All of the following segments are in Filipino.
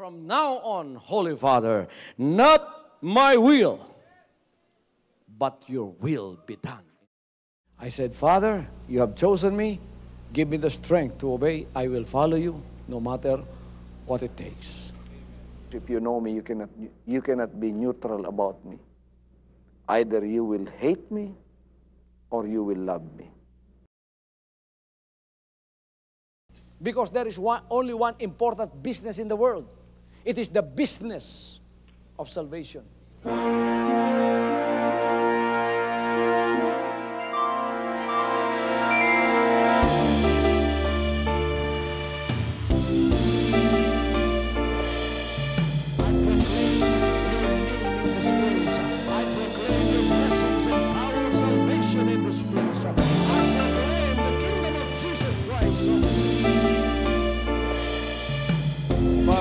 From now on, Holy Father, not my will, but your will be done. I said, Father, you have chosen me. Give me the strength to obey. I will follow you no matter what it takes. If you know me, you cannot be neutral about me. Either you will hate me or you will love me. Because there is only one important business in the world. It is the business of salvation.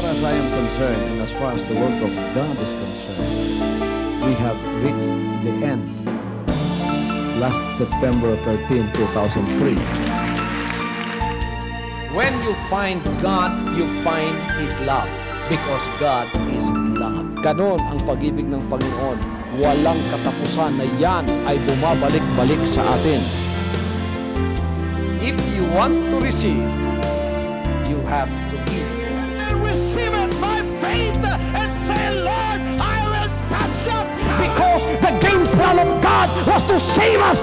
As I am concerned, and as far as the work of God is concerned, we have reached the end. Last September 13, 2003. When you find God, you find His love. Because God is love. Ganon ang pag-ibig ng Panginoon. Walang katapusan na yan ay bumabalik-balik sa atin. If you want to receive, you have to give. Receive it by faith and say, Lord, I will touch up. Because the game plan of God was to save us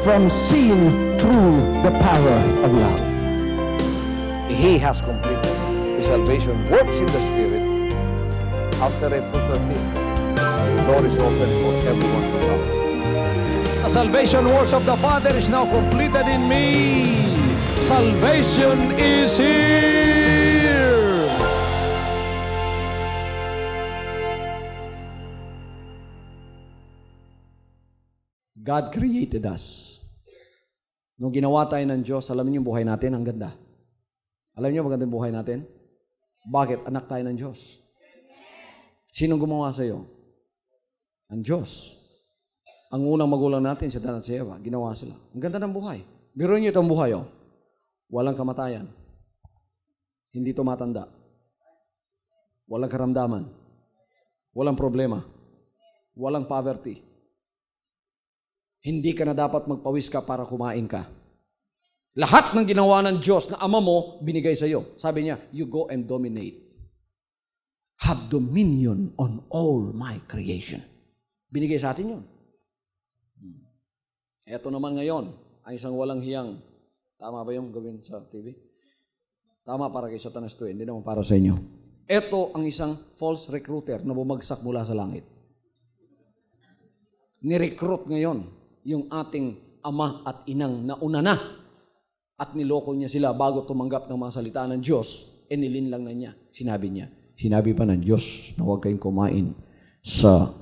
from sin through the power of love. He has completed His salvation, works in the Spirit. After April 13th, the door is open for everyone to come. The salvation works of the Father is now completed in me. Salvation is here. God created us. Nung ginawa tayo ng Diyos, alam niyo yung buhay natin, ang ganda. Alam niyo maganda yung buhay natin? Bakit? Anak tayo ng Diyos. Sinong gumawa sa iyo? Ang Diyos. Ang unang magulang natin, si Dan at si Eva, ginawa sila. Ang ganda ng buhay. Biruin niyo itong buhay, oh. Walang kamatayan. Hindi tumatanda. Walang karamdaman. Walang problema. Walang poverty. Hindi ka na dapat magpawis ka para kumain ka. Lahat ng ginawa ng Diyos na Ama mo, binigay sa iyo. Sabi niya, you go and dominate. Have dominion on all my creation. Binigay sa atin yun. Eto naman ngayon, ang isang walang hiyang, tama ba yung gawin sa TV? Tama para kay Satanas to, hindi naman para sa inyo. Eto ang isang false recruiter na bumagsak mula sa langit. Ni-recruit ngayon yung ating ama at inang nauna na at niloko niya sila bago tumanggap ng mga salita ng Diyos, nilinlang na niya. Sinabi pa ng Diyos na huwag kayong kumain sa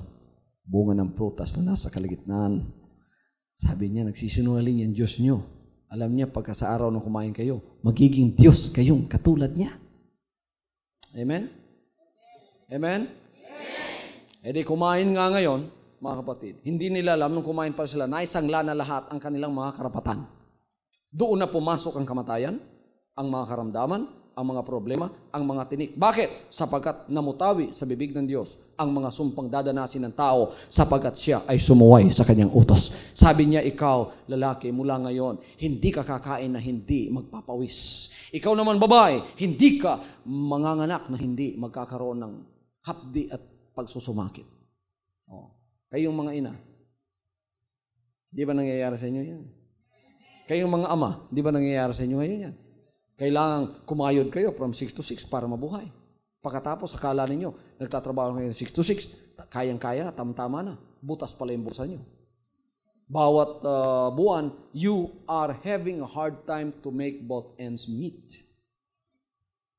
bunga ng prutas na nasa kalagitnaan. Sabi niya, nagsisinungaling yung Diyos niyo. Alam niya, pagka sa araw na kumain kayo, magiging Diyos kayong katulad niya. Amen? Amen? E di kumain nga ngayon, mga kapatid, hindi nila alam nung kumain pa sila, naisangla na lahat ang kanilang mga karapatan. Doon na pumasok ang kamatayan, ang mga karamdaman, ang mga problema, ang mga tinik. Bakit? Sapagkat namutawi sa bibig ng Diyos ang mga sumpang dadanasin ng tao sapagkat siya ay sumuway sa kanyang utos. Sabi niya, ikaw, lalaki, mula ngayon, hindi ka kakain na hindi magpapawis. Ikaw naman, babae, hindi ka manganganak na hindi magkakaroon ng hapdi at pagsusumakit. Oh. Kayong mga ina, di ba nangyayari sa inyo yan? Kayong mga ama, di ba nangyayari sa inyo ngayon yan? Kailangan kumayod kayo from 6 to 6 para mabuhay. Pagkatapos, akala ninyo, nagtatrabaho kayo 6 to 6, kayang-kaya na, tamtama na. Butas pala yung bulsa nyo. Bawat buwan, you are having a hard time to make both ends meet.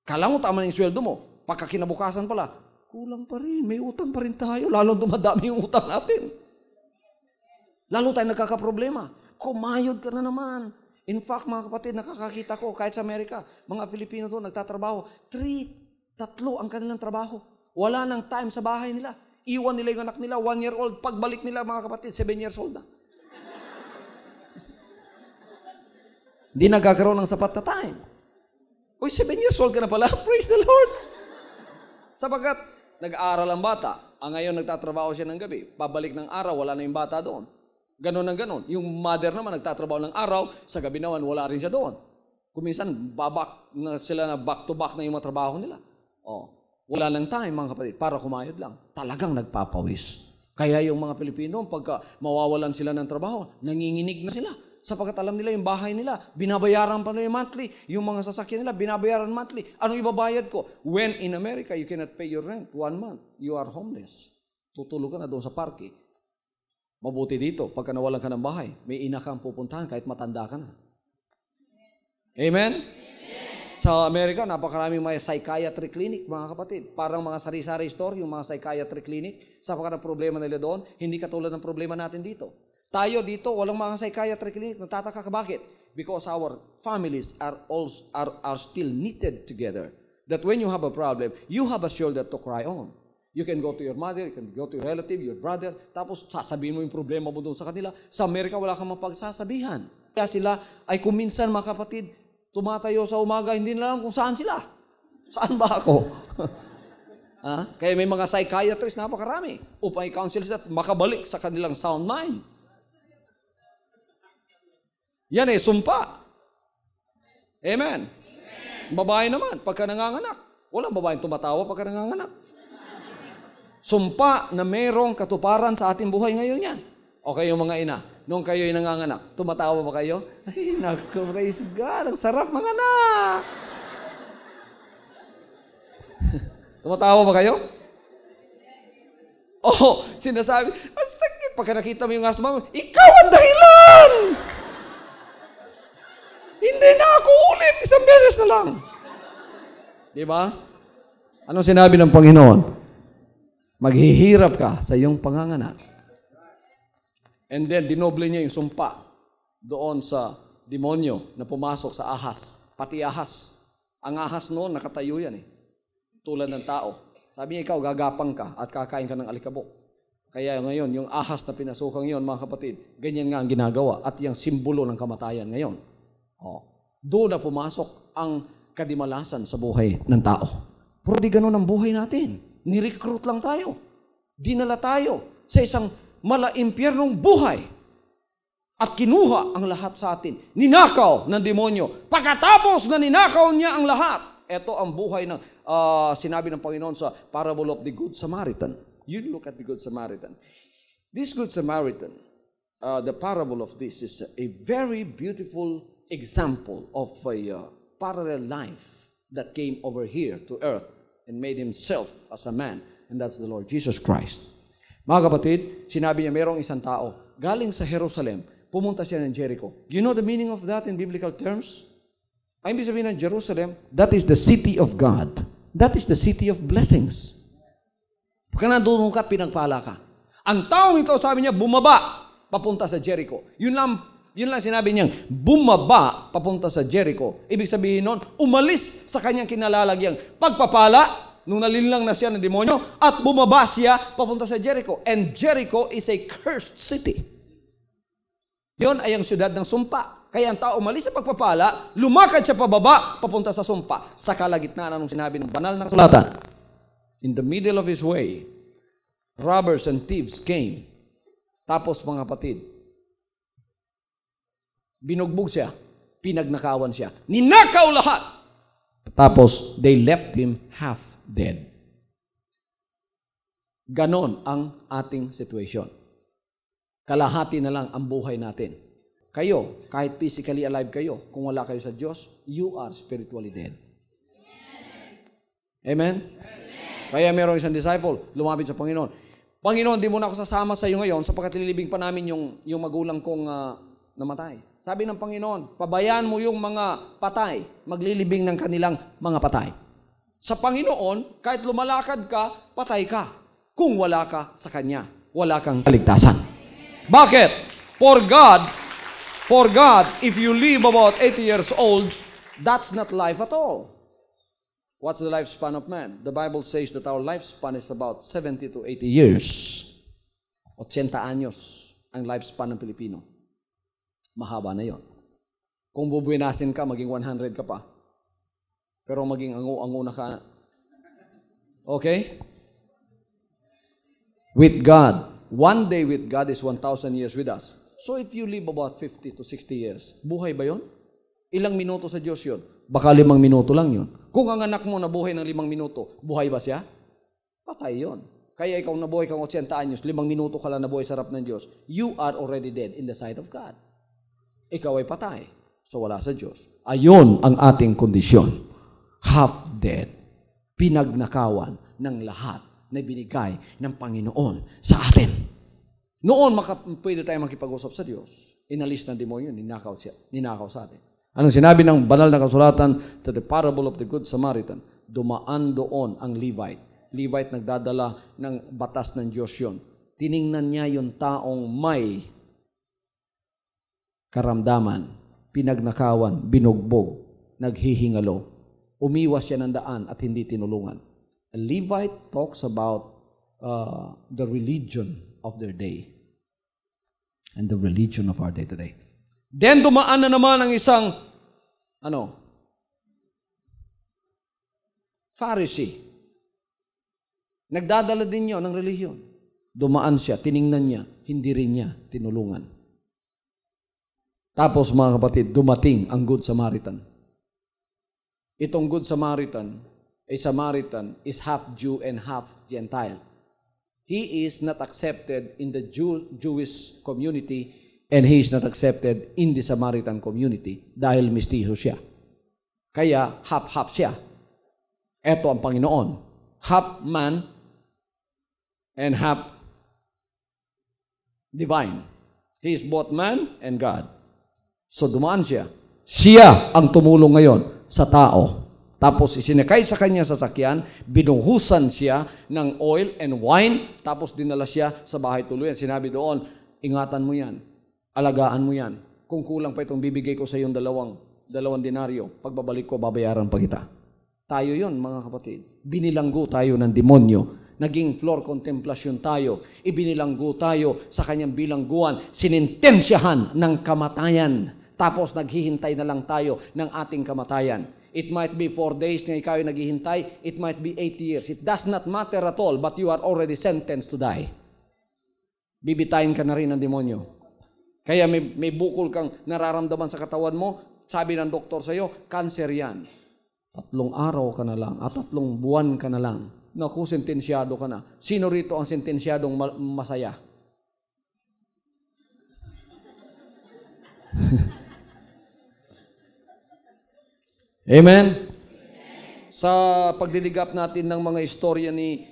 Kala mo tama yung sweldo mo, pagkakinabukasan pala, kulang pa rin, may utang pa rin tayo, lalo dumadami yung utang natin. Lalo tayo nagkakaproblema. Kumayod ka na naman. In fact, mga kapatid, nakakakita ko, kahit sa Amerika, mga Filipino doon, nagtatrabaho, 3 ang kanilang trabaho. Wala nang time sa bahay nila. Iwan nila yung anak nila, 1 year old. Pagbalik nila, mga kapatid, 7 years old na. Hindi nagkakaroon ng sapat na time. Uy, 7 years old ka na pala. Praise the Lord. Sapagkat nag-aaral ang bata, ngayon nagtatrabaho siya ng gabi, pabalik ng araw, wala na yung bata doon. Ganon ang ganon. Yung mother naman nagtatrabaho ng araw, sa gabi naman wala rin siya doon. Kuminsan, babak na sila na back to back na yung mga trabaho nila. Wala lang time mga kapatid, para kumayod lang. Talagang nagpapawis. Kaya yung mga Pilipino, pagka mawawalan sila ng trabaho, nanginginig na sila. Sapagkat alam nila yung bahay nila, binabayaran pa na yung monthly. Yung mga sasakyan nila, binabayaran monthly. Anong ibabayad ko? When in America, you cannot pay your rent 1 month. You are homeless. Tutulog ka na doon sa parke. Mabuti dito, pagka nawalan ka ng bahay, may ina kang pupuntahan kahit matanda ka na. Amen? Sa Amerika, napakaraming may psychiatry clinic, mga kapatid. Parang mga sari-sari store, yung mga psychiatry clinic. Sapagkat ang problema nila doon, hindi katulad ng problema natin dito. Tayo dito, walang mga psychiatry clinic. Nagtataka ka bakit? Because our families are still knitted together. That when you have a problem, you have a shoulder to cry on. You can go to your mother, you can go to your relative, your brother, tapos sasabihin mo yung problema mo doon sa kanila. Sa Amerika, wala kang mapagsasabihan. Kaya sila ay kuminsan, mga kapatid, tumatayo sa umaga, hindi na alam kung saan sila. Saan ba ako? Kaya may mga psychiatrists, napakarami, upang i-counsel sila at makabalik sa kanilang sound mind. Yan sumpa. Amen. Babae naman, pagka nanganganak. Walang babaeng tumatawa pagka nanganganak. Sumpa na mayroong katuparan sa ating buhay ngayon yan. O kayo mga ina, nung kayo'y nanganganak, tumatawa ba kayo? Ay, naku, praise God, ang sarap mga anak. Tumatawa ba kayo? Sinasabi, ang sakit. Pagka nakita mo yung asma mo, ikaw ang dahilan! Hindi na ako ulit, isang beses na lang. Di ba? Anong sinabi ng Panginoon? Maghihirap ka sa iyong panganganak. And then, dinoble niya yung sumpa doon sa demonyo na pumasok sa ahas. Pati ahas. Ang ahas noon, nakatayo yan tulad ng tao. Sabi niya, ikaw, gagapang ka at kakain ka ng alikabok. Kaya ngayon, yung ahas na pinasukang yon, mga kapatid, ganyan nga ang ginagawa at yung simbolo ng kamatayan ngayon. Doon na pumasok ang kadimalasan sa buhay ng tao. Pero di ganun ang buhay natin. Ni-recruit lang tayo. Dinala tayo sa isang mala-impyernong buhay. At kinuha ang lahat sa atin. Ninakaw ng demonyo. Pagkatapos na ninakaw niya ang lahat, ito ang buhay ng sinabi ng Panginoon sa parable of the Good Samaritan. You look at the Good Samaritan. This Good Samaritan, the parable of this is a very beautiful example of a parallel life that came over here to earth and made himself as a man, and that's the Lord Jesus Christ. Mga kapatid, sinabi niya mayroong isang tao, galing sa Jerusalem, pumunta siya ng Jericho. You know the meaning of that in biblical terms? Ay, ibig sabihin ng Jerusalem, that is the city of God. That is the city of blessings. Pagka nandun ka, pinagpala ka. Ang taong ito, sabi niya, bumaba, papunta sa Jericho. Yun lang sinabi niyang, bumaba papunta sa Jericho. Ibig sabihin nun, umalis sa kanyang kinalalagyang pagpapala, nung nalinlang na siya ng demonyo, at bumaba siya papunta sa Jericho. And Jericho is a cursed city. Yun ay ang syudad ng sumpa. Kaya ang tao umalis sa pagpapala, lumakad siya pababa, papunta sa sumpa. Sa kalagitnaan ng sinabi ng banal na kasulatan. In the middle of his way, robbers and thieves came. Tapos mga kapatid, binugbog siya, pinagnakawan siya, ninakaw lahat. Tapos, they left him half dead. Ganon ang ating situation. Kalahati na lang ang buhay natin. Kayo, kahit physically alive kayo, kung wala kayo sa Diyos, you are spiritually dead. Amen? Kaya mayroong isang disciple, lumapit sa Panginoon. Panginoon, di mo na ako sasama sa iyo ngayon sapagkat lilibing pa namin yung magulang kong namatay. Sabi ng Panginoon, pabayaan mo yung mga patay, maglilibing ng kanilang mga patay. Sa Panginoon, kahit lumalakad ka, patay ka. Kung wala ka sa Kanya, wala kang kaligtasan. Bakit? For God, if you live about 80 years old, that's not life at all. What's the lifespan of man? The Bible says that our lifespan is about 70 to 80 years. 80 anyos ang lifespan ng Pilipino. Mahaba na yon. Kung bubuinasin ka, maging 100 ka pa. Pero maging ango-ango na ka. Okay? With God. One day with God is 1,000 years with us. So if you live about 50 to 60 years, buhay ba yun? Ilang minuto sa Diyos yun? Baka 5 minuto lang yun. Kung ang anak mo nabuhay ng 5 minuto, buhay ba siya? Patay yun. Kaya ikaw nabuhay kang 80 anyos, 5 minuto ka lang nabuhay sa harap ng Diyos, you are already dead in the sight of God. Ikaw ay patay. So wala sa Diyos. Ayon ang ating kondisyon. Half dead. Pinagnakawan ng lahat na binigay ng Panginoon sa atin. Noon, pwede tayo makipag-usap sa Diyos. Inalis ng demonyo, ninakaw sa atin. Anong sinabi ng banal na kasulatan to the parable of the Good Samaritan? Dumaan doon ang Levite. Levite nagdadala ng batas ng Diyos yun. Tiningnan niya yung taong may karamdaman, pinagnakawan, binugbog, naghihingalo. Umiwas siya ng daan at hindi tinulungan. A Levite talks about the religion of their day and the religion of our day today. Then dumaan na naman ang isang Pharisee. Nagdadala din niya ng relihiyon. Dumaan siya, tiningnan niya, hindi rin niya tinulungan. Tapos mga kapatid, dumating ang Good Samaritan. Itong Good Samaritan, a Samaritan is half Jew and half Gentile. He is not accepted in the Jewish community and he is not accepted in the Samaritan community dahil mistizo siya. Kaya half-half siya. Ito ang Panginoon. Half man and half divine. He is both man and God. So dumaan siya. Siya ang tumulong ngayon sa tao. Tapos isinakay sa kanya sasakyan, binuhusan siya ng oil and wine, tapos dinala siya sa bahay tuluyan. Sinabi doon, ingatan mo yan, alagaan mo yan. Kung kulang pa itong bibigay ko sa iyong dalawang denaryo, pagbabalik ko, babayaran pa kita. Tayo yon mga kapatid. Binilanggo tayo ng demonyo. Naging floor contemplasyon tayo. Ibinilanggo tayo sa kanyang bilangguan. Sinintensyahan ng kamatayan. Tapos naghihintay na lang tayo ng ating kamatayan. It might be 4 days na ikaw ay naghihintay. It might be 8 years. It does not matter at all, but you are already sentenced to die. Bibitayin ka na rin ng demonyo. Kaya may bukol kang nararamdaman sa katawan mo, sabi ng doktor sa iyo, cancer yan. 3 araw ka na lang at 3 buwan ka na lang. Naku, sentensyado ka na. Sino rito ang sentensyadong masaya? Amen? Sa pagdidigap natin ng mga istorya ni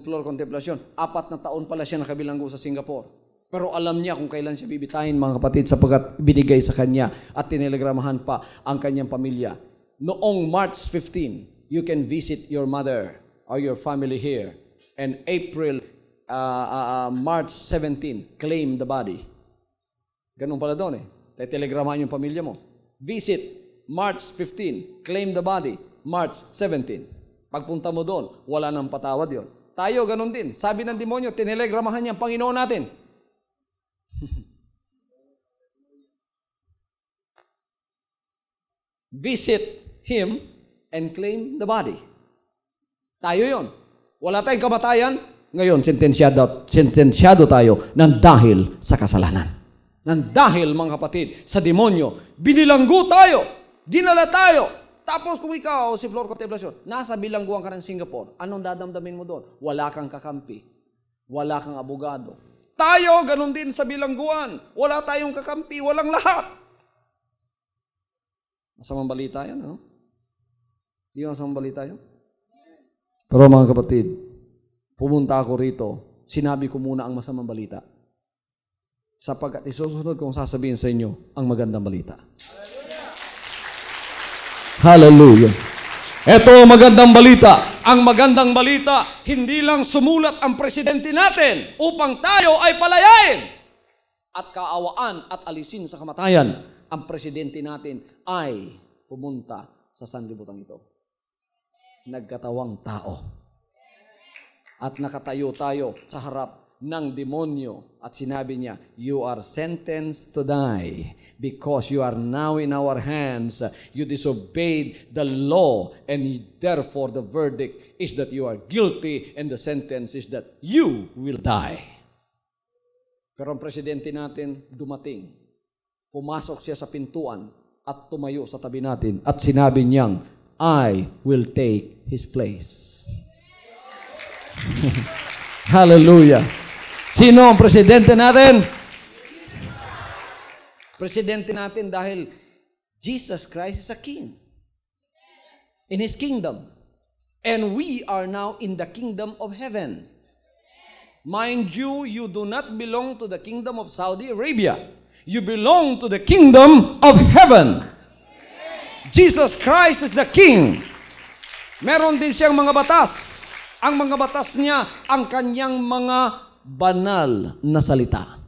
Flor Contemplacion, 4 na taon pala siya nakabilanggo sa Singapore. Pero alam niya kung kailan siya bibitayin, mga kapatid, sapagkat binigay sa kanya at tinelegramahan pa ang kanyang pamilya. Noong March 15, you can visit your mother or your family here. And March 17, claim the body. Ganun pala doon eh. Telegramahan yung pamilya mo. Visit March 15, claim the body. March 17. Pagpunta mo doon, wala nang patawad yon. Tayo, ganun din. Sabi ng demonyo, tinelegramahan niya ang Panginoon natin. Visit Him and claim the body. Tayo yon. Wala tayong kamatayan. Ngayon, sentensyado tayo ng dahil sa kasalanan. Ng dahil, mga kapatid, sa demonyo, binilanggo tayo. Dinala tayo. Tapos kung ikaw, si Flor Contemplacion, nasa bilangguan ka ng Singapore, anong dadamdamin mo doon? Wala kang kakampi. Wala kang abogado. Tayo, ganun din sa bilangguan. Wala tayong kakampi, walang lahat. Masamang balita yan, ano? Di masamang balita yan? Pero mga kapatid, pumunta ako rito, sinabi ko muna ang masamang balita. Sapagkat isusunod kong sasabihin sa inyo ang magandang balita. Hallelujah. Ito ang magandang balita. Ang magandang balita, hindi lang sumulat ang presidente natin upang tayo ay palayain at kaawaan at alisin sa kamatayan. Ang presidente natin ay pumunta sa sanlibutan ito. Nagkatawang tao. At nakatayo tayo sa harap ng demonyo at sinabi niya, "You are sentenced to die because you are now in our hands. You disobeyed the law and therefore the verdict is that you are guilty and the sentence is that you will die." Pero ang presidente natin dumating. Pumasok siya sa pintuan at tumayo sa tabi natin at sinabi niyang, "I will take his place." Hallelujah. Sino ang presidente natin? Presidente natin dahil Jesus Christ is a king in His kingdom. And we are now in the kingdom of heaven. Mind you, you do not belong to the kingdom of Saudi Arabia. You belong to the kingdom of heaven. Jesus Christ is the king. Meron din siyang mga batas. Ang mga batas niya, ang kanyang mga banal na salita.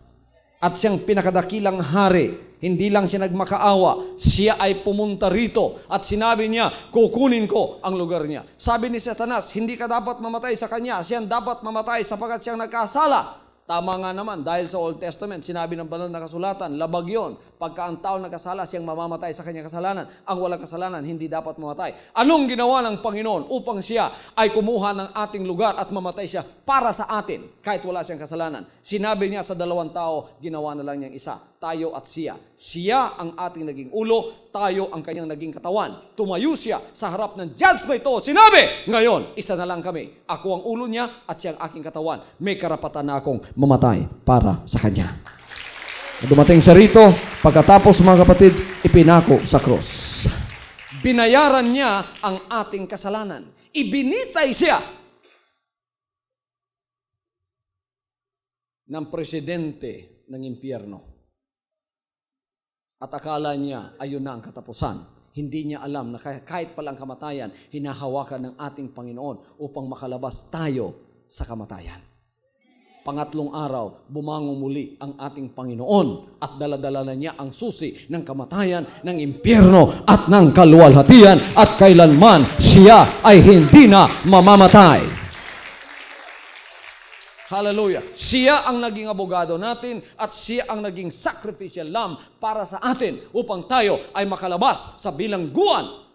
At siyang pinakadakilang hari, hindi lang siya nagmakaawa, siya ay pumunta rito at sinabi niya, kukunin ko ang lugar niya. Sabi ni Satanas, hindi ka dapat mamatay sa kanya, siya dapat mamatay sapagkat siyang nagkasala. Tama nga naman, dahil sa Old Testament, sinabi ng banal na kasulatan, labag yon. Pagka ang tao nagkasala, siyang mamamatay sa kanyang kasalanan. Ang walang kasalanan, hindi dapat mamatay. Anong ginawa ng Panginoon upang siya ay kumuha ng ating lugar at mamatay siya para sa atin, kahit wala siyang kasalanan? Sinabi niya sa dalawang tao, ginawa na lang niyang isa, tayo at siya. Siya ang ating naging ulo, tayo ang kanyang naging katawan. Tumayo siya sa harap ng judge na ito. Sinabi, ngayon, isa na lang kami. Ako ang ulo niya at siya ang aking katawan. May karapatan na akong mamatay para sa kanya. Dumating siya rito, pagkatapos mga kapatid, ipinako sa krus. Binayaran niya ang ating kasalanan. Ibinitay siya ng presidente ng impyerno. At akala niya, ayun na ang katapusan. Hindi niya alam na kahit palang kamatayan, hinahawakan ng ating Panginoon upang makalabas tayo sa kamatayan. Pangatlong araw, bumangon muli ang ating Panginoon at daladala na niya ang susi ng kamatayan, ng impyerno at ng kaluwalhatian at kailanman siya ay hindi na mamamatay. Hallelujah. Siya ang naging abogado natin at siya ang naging sacrificial lamb para sa atin upang tayo ay makalabas sa bilangguan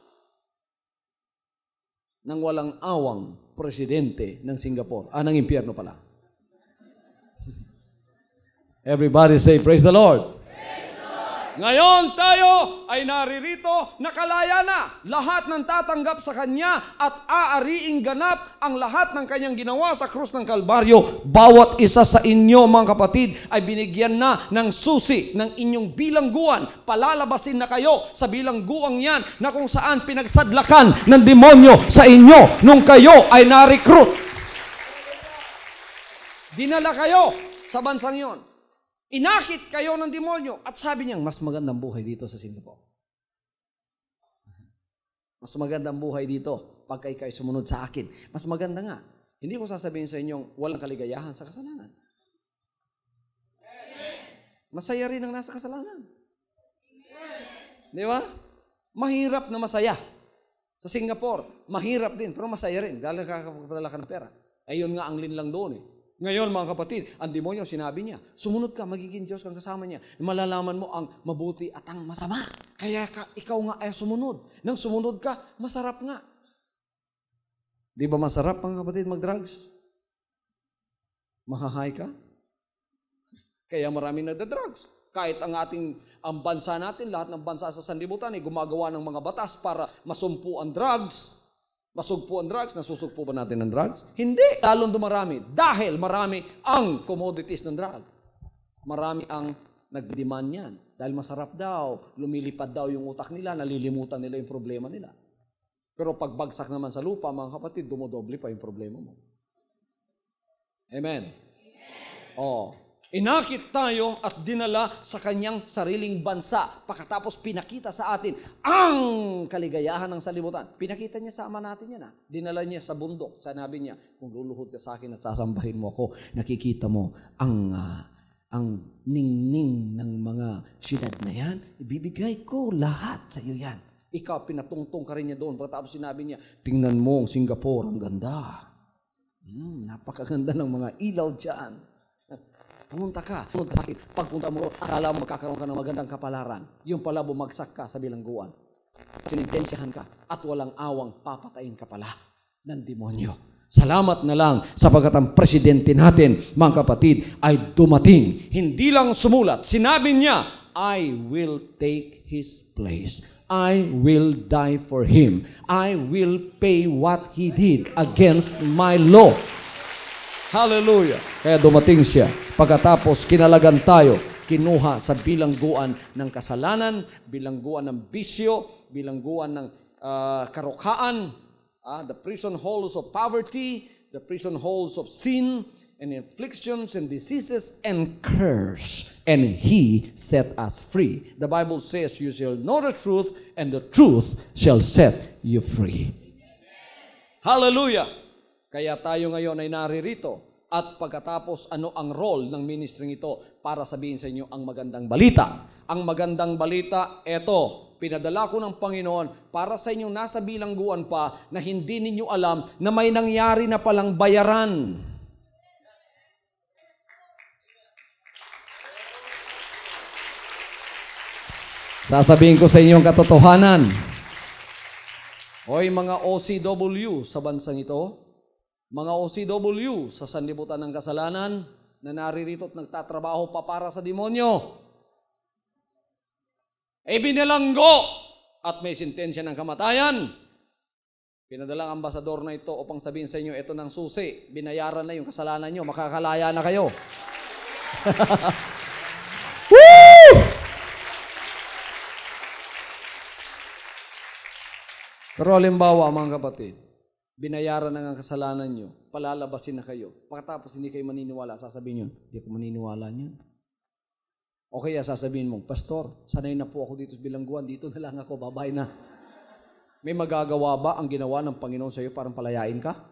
ng walang awang presidente ng Singapore. Ng impyerno pala. Everybody say, praise the Lord. Praise the Lord. Ngayon tayo ay naririto, nakalaya na. Lahat ng tatanggap sa Kanya at aariing ganap ang lahat ng Kanyang ginawa sa krus ng Kalbaryo. Bawat isa sa inyo, mga kapatid, ay binigyan na ng susi ng inyong bilangguan. Palalabasin na kayo sa bilangguang yan na kung saan pinagsadlakan ng demonyo sa inyo nung kayo ay na-recruit. Dinala kayo sa bansang yon. Inakit kayo ng demonyo at sabi niya, mas magandang buhay dito sa Singapore. Mas magandang buhay dito pag kayo sumunod sa akin. Mas maganda nga. Hindi ko sasabihin sa inyong walang kaligayahan sa kasalanan. Masaya rin ang nasa kasalanan. Di ba? Mahirap na masaya. Sa Singapore, mahirap din, pero masaya rin. Dahil nakakapadala ka ng pera. Ayun nga ang linlang doon eh. Ngayon mga kapatid, ang demonyo sinabi niya, sumunod ka, magiging Diyos kang kasama niya. Malalaman mo ang mabuti at ang masama. Kaya ikaw nga ay sumunod. Nang sumunod ka, masarap nga. Di ba masarap mga kapatid mag-drugs? Mahahay ka? Kaya maraming nagda-drugs. Kahit ang bansa natin, lahat ng bansa sa sanlibutan ay gumagawa ng mga batas para masumpo ang drugs. Masugpo ang drugs, nasusugpo ba natin ng drugs? Hindi. Lalong dumarami. Dahil marami ang commodities ng drug. Marami ang nag-demand yan. Dahil masarap daw, lumilipad daw yung utak nila, nalilimutan nila yung problema nila. Pero pagbagsak naman sa lupa, mga kapatid, dumodoble pa yung problema mo. Amen? Oh. Inakit tayo at dinala sa kanyang sariling bansa. Pagkatapos pinakita sa atin ang kaligayahan ng salibutan. Pinakita niya sa ama natin yan. Dinala niya sa bundok. Sanabi niya, kung luluhod ka sa akin at sasambahin mo ako, nakikita mo ang ningning ng mga siyudad na yan. Ibibigay ko lahat sa iyo yan. Ikaw, pinatungtong ka rin niya doon. Pagkatapos sinabi niya, tingnan mo, Singapore, ang ganda. Napakaganda ng mga ilaw dyan. Pumunta ka sa akin. Pagpunta mo, akala mo magkakaroon ka ng magandang kapalaran. Yung pala bumagsak ka sa bilangguan. Sinintensyahan ka at walang awang papatayin ka pala ng demonyo. Salamat na lang sapagkat ang presidente natin, mga kapatid, ay dumating. Hindi lang sumulat. Sinabi niya, I will take his place. I will die for him. I will pay what he did against my law. Hallelujah. Kaya dumating siya. Pagkatapos kinalagan tayo, kinuha sa bilangguan ng kasalanan, bilangguan ng bisyo, bilangguan ng karukhaan, the prison halls of poverty, the prison halls of sin, and afflictions and diseases and curse. And He set us free. The Bible says, you shall know the truth, and the truth shall set you free. Hallelujah! Kaya tayo ngayon ay naririto. At pagkatapos, ano ang role ng ministering ito para sabihin sa inyo ang magandang balita? Ang magandang balita, eto, pinadala ko ng Panginoon para sa inyong nasa bilangguan pa na hindi ninyo alam na may nangyari na palang bayaran. Sasabihin ko sa inyong katotohanan. Hoy mga OCW sa bansang ito, mga OCW sa sanlibutan ng kasalanan na naririto at nagtatrabaho pa para sa demonyo. Binilanggo at may sentensya ng kamatayan. Pinadalang ambasador na ito upang sabihin sa inyo, ito ng susi, binayaran na yung kasalanan nyo, makakalaya na kayo. Woo! Pero halimbawa mga kapatid, binayaran na ang kasalanan nyo, palalabasin na kayo. Pagkatapos hindi kayo maniniwala, sasabihin nyo, hindi ako maniniwala niyan. O kaya sasabihin mo, Pastor, sanay na po ako dito sa bilangguan, dito na lang ako, babay na. May magagawa ba ang ginawa ng Panginoon sa iyo parang palayain ka?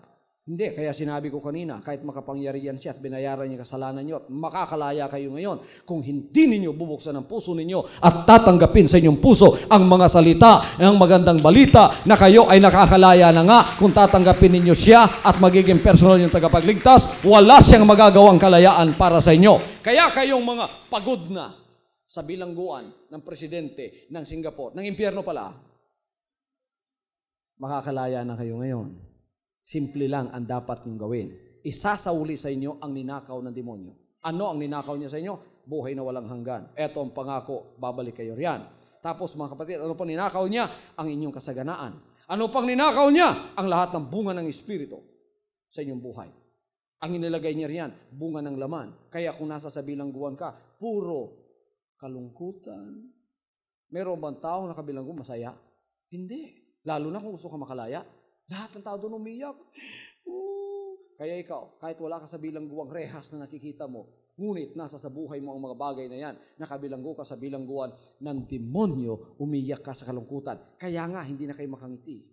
Hindi, kaya sinabi ko kanina, kahit makapangyarihan siya at binayaran niya kasalanan niyo at makakalaya kayo ngayon, kung hindi ninyo bubuksan ang puso ninyo at tatanggapin sa inyong puso ang mga salita ng magandang balita na kayo ay nakakalaya na nga, kung tatanggapin ninyo siya at magiging personal yung tagapagligtas, wala siyang magagawang kalayaan para sa inyo. Kaya kayong mga pagod na sa bilangguan ng presidente ng Singapore, ng impyerno pala, makakalaya na kayo ngayon. Simple lang ang dapat niyong gawin. Isasauli sa inyo ang ninakaw ng demonyo. Ano ang ninakaw niya sa inyo? Buhay na walang hanggan. Eto ang pangako, babalik kayo riyan. Tapos mga kapatid, ano pang ninakaw niya? Ang inyong kasaganaan. Ano pang ninakaw niya? Ang lahat ng bunga ng Espiritu sa inyong buhay. Ang inilagay niya riyan, bunga ng laman. Kaya kung nasa sa bilangguan ka, puro kalungkutan. Meron bang tao na kabilangguan masaya? Hindi. Lalo na kung gusto ka makalaya. Lahat ng tao doon umiyak. Kaya ikaw, kahit wala ka sa bilangguang rehas na nakikita mo, ngunit nasa sa buhay mo ang mga bagay na yan, nakabilanggo ka sa bilangguan ng demonyo, umiyak ka sa kalungkutan. Kaya nga, hindi na kayo makangiti.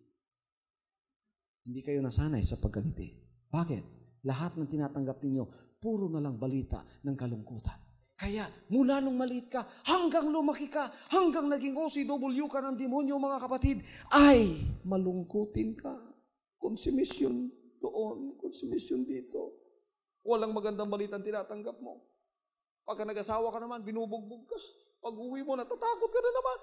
Hindi kayo nasanay sa pagkangiti. Bakit? Lahat ng tinatanggap ninyo, puro na lang balita ng kalungkutan. Kaya, mula nung maliit ka, hanggang lumaki ka, hanggang naging OCW ka ng demonyo, mga kapatid, ay malungkutin ka. Konsumisyon doon, konsumisyon dito. Walang magandang balitang tinatanggap mo. Pagka nag-asawa ka naman, binubugbog ka. Pag uwi mo, natatakot ka na naman.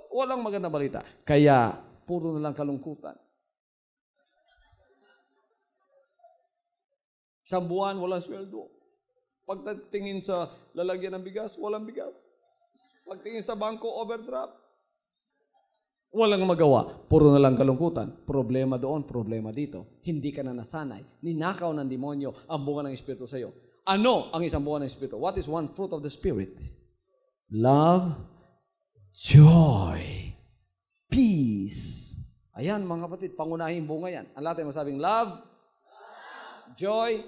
Walang magandang balita. Kaya, puro na lang kalungkutan. Isang buwan, walang sweldo. Pagtingin sa lalagyan ng bigas, walang bigas. Pagtingin sa bangko, overdraft. Walang magawa. Puro na lang kalungkutan. Problema doon, problema dito. Hindi ka na nasanay. Ninakaw ng demonyo ang bunga ng Espiritu sa iyo. Ano ang isang bunga ng Espiritu? What is one fruit of the Spirit? Love, joy, peace. Ayan mga kapatid, pangunahing bunga yan. Ang lahat ay masabing love, joy,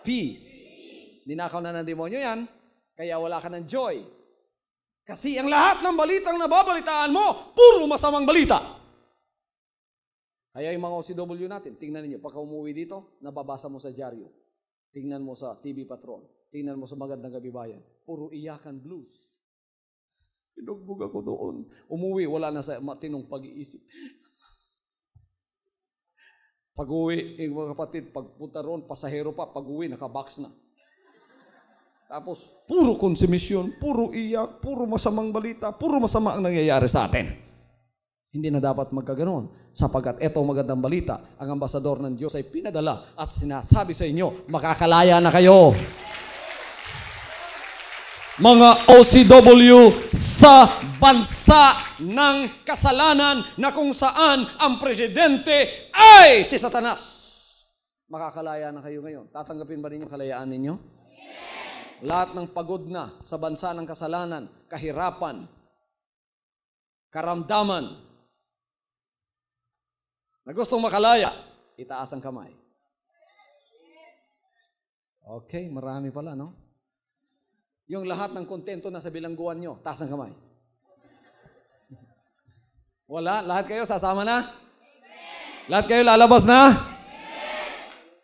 peace. Ninakaw na ng demonyo yan, kaya wala ka ng joy. Kasi ang lahat ng balitang nababalitaan mo, puro masamang balita. Kaya yung mga OCW natin, tingnan ninyo, pagka umuwi dito, nababasa mo sa dyaryo. Tingnan mo sa TV Patrol. Tingnan mo sa Magandang Gabi Bayan. Puro iyakan blues. Pinugbog ako doon. Umuwi, wala na sa matinong pag-iisip. Pag-uwi, mga kapatid, pagpunta roon, pasahero pa, pag-uwi, nakabox na. Tapos, puro konsumisyon, puro iyak, puro masamang balita, puro masama ang nangyayari sa atin. Hindi na dapat magkaganon. Sapagkat eto magandang balita, ang ambasador ng Diyos ay pinadala at sinasabi sa inyo, makakalaya na kayo. Mga OCW sa bansa ng kasalanan na kung saan ang presidente ay si Satanas. Makakalaya na kayo ngayon. Tatanggapin ba ninyo kalayaan ninyo? Yes. Lahat ng pagod na sa bansa ng kasalanan, kahirapan, karamdaman, na gustong makalaya, itaas ang kamay. Okay, marami pala, no? Yung lahat ng kontento na sa bilangguan nyo, taas ang kamay. Wala? Lahat kayo sasama na? Lahat kayo lalabas na?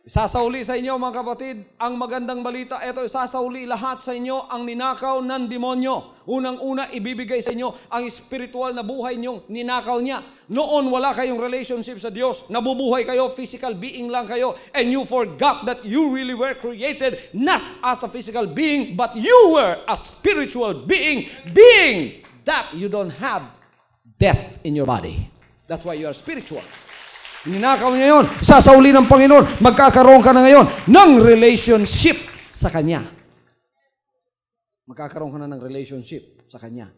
Isasauli sa inyo, mga kapatid, ang magandang balita. Ito, isasauli lahat sa inyo ang ninakaw ng demonyo. Unang-una, ibibigay sa inyo ang spiritual na buhay niyong ninakaw niya. Noon, wala kayong relationship sa Diyos. Nabubuhay kayo, physical being lang kayo, and you forgot that you really were created not as a physical being, but you were a spiritual being that you don't have death in your body. That's why you are spiritual. Ninakaw niya yun. Sasauli ng Panginoon. Magkakaroon ka na ngayon ng relationship sa Kanya. Magkakaroon ka na ng relationship sa Kanya.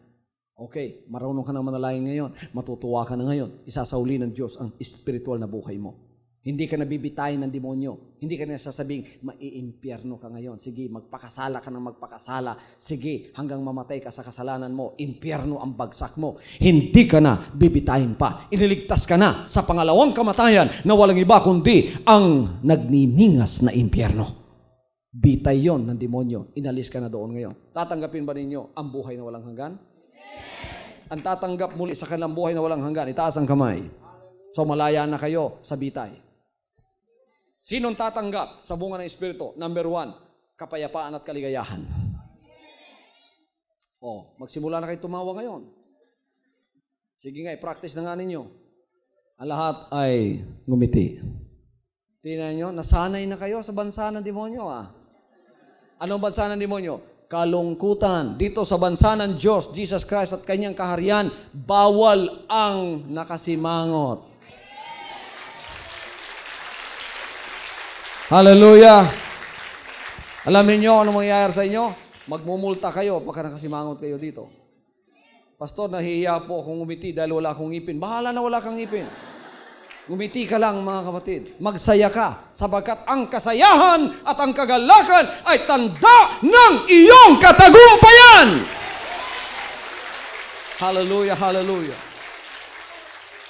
Okay, marunong ka na manalangin ngayon. Matutuwa ka na ngayon. Isasauli ng Diyos ang spiritual na buhay mo. Hindi ka nabibitayin ng demonyo. Hindi ka na sasabing, maiimpyerno ka ngayon. Sige, magpakasala ka ng magpakasala. Sige, hanggang mamatay ka sa kasalanan mo. Impyerno ang bagsak mo. Hindi ka na bibitayin pa. Iniligtas ka na sa pangalawang kamatayan na walang iba kundi ang nagniningas na impyerno. Bitay yon ng demonyo. Inalis ka na doon ngayon. Tatanggapin ba ninyo ang buhay na walang hanggan? Ang tatanggap muli sa kanilang buhay na walang hanggan, itaas ang kamay. So malaya na kayo sa bitay. Sinong tatanggap sa bunga ng Espiritu? Number 1, kapayapaan at kaligayahan. Magsimula na kayo tumawa ngayon. Sige nga, i-practice na nga ninyo. Ang lahat ay ngumiti. Tingnan nyo, nasanay na kayo sa bansa ng demonyo. Anong bansa ng demonyo? Kalungkutan. Dito sa bansa ng Diyos, Jesus Christ at Kanyang kaharian, bawal ang nakasimangot. Hallelujah! Alam niyo ano mangyayari sa inyo? Magmumulta kayo pagka nakasimangot kayo dito. Pastor, nahihiya po akong ngumiti dahil wala akong ngipin. Bahala na wala kang ngipin. Ngumiti ka lang, mga kapatid. Magsaya ka, sapagkat ang kasayahan at ang kagalakan ay tanda ng iyong katagumpayan. Hallelujah, hallelujah.